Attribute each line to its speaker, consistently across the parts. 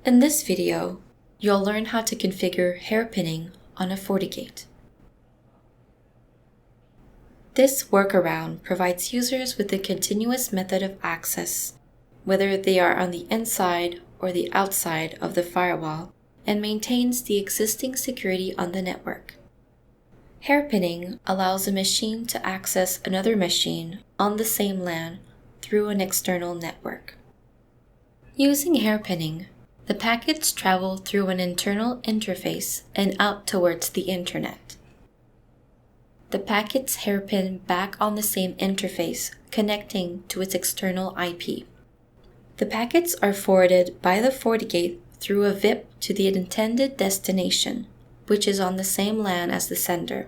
Speaker 1: In this video, you'll learn how to configure hairpinning on a FortiGate. This workaround provides users with a continuous method of access, whether they are on the inside or the outside of the firewall, and maintains the existing security on the network. Hairpinning allows a machine to access another machine on the same LAN through an external network. Using hairpinning, the packets travel through an internal interface and out towards the internet. The packets hairpin back on the same interface, connecting to its external IP. The packets are forwarded by the FortiGate through a VIP to the intended destination, which is on the same LAN as the sender.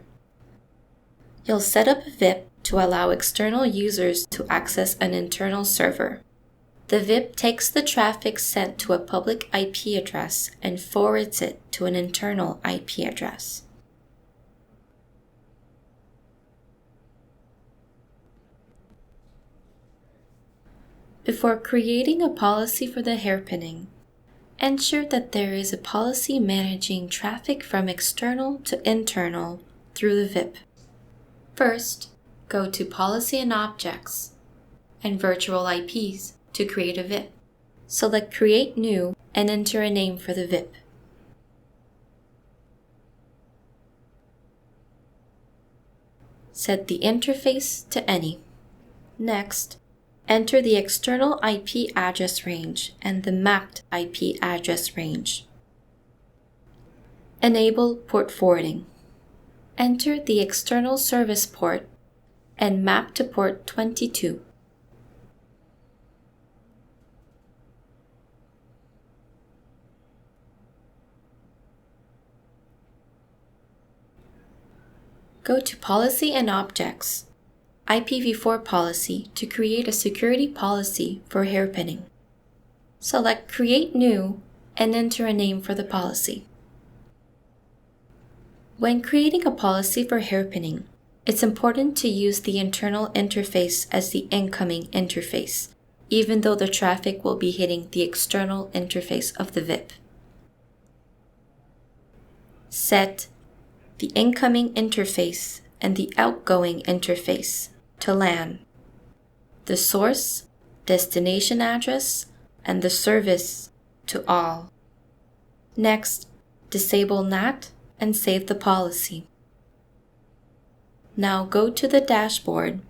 Speaker 1: You'll set up a VIP to allow external users to access an internal server. The VIP takes the traffic sent to a public IP address and forwards it to an internal IP address. Before creating a policy for the hairpinning, ensure that there is a policy managing traffic from external to internal through the VIP. First, go to Policy and Objects and Virtual IPs to create a VIP. Select Create New and enter a name for the VIP. Set the interface to any. Next, enter the external IP address range and the mapped IP address range. Enable port forwarding. Enter the external service port and map to port 22. Go to Policy and Objects, IPv4 Policy to create a security policy for hairpinning. Select Create New and enter a name for the policy. When creating a policy for hairpinning, it's important to use the internal interface as the incoming interface, even though the traffic will be hitting the external interface of the VIP. Set the incoming interface and the outgoing interface to LAN, the source, destination address, and the service to all. Next, disable NAT and save the policy. Now go to the dashboard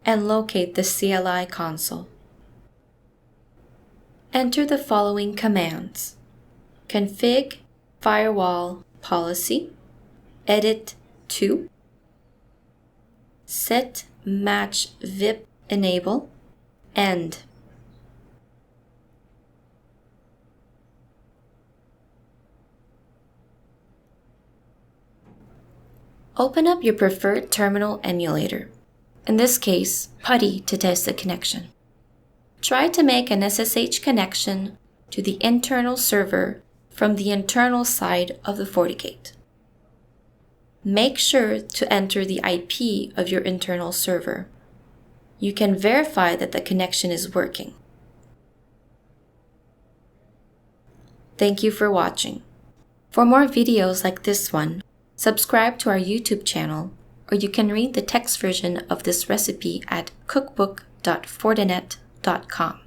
Speaker 1: and locate the CLI console. Enter the following commands: config firewall policy, edit to, set match VIP enable, end. Open up your preferred terminal emulator, in this case, PuTTY, to test the connection. Try to make an SSH connection to the internal server from the internal side of the FortiGate. Make sure to enter the IP of your internal server. You can verify that the connection is working. Thank you for watching. For more videos like this one, subscribe to our YouTube channel, or you can read the text version of this recipe at cookbook.fortinet.com.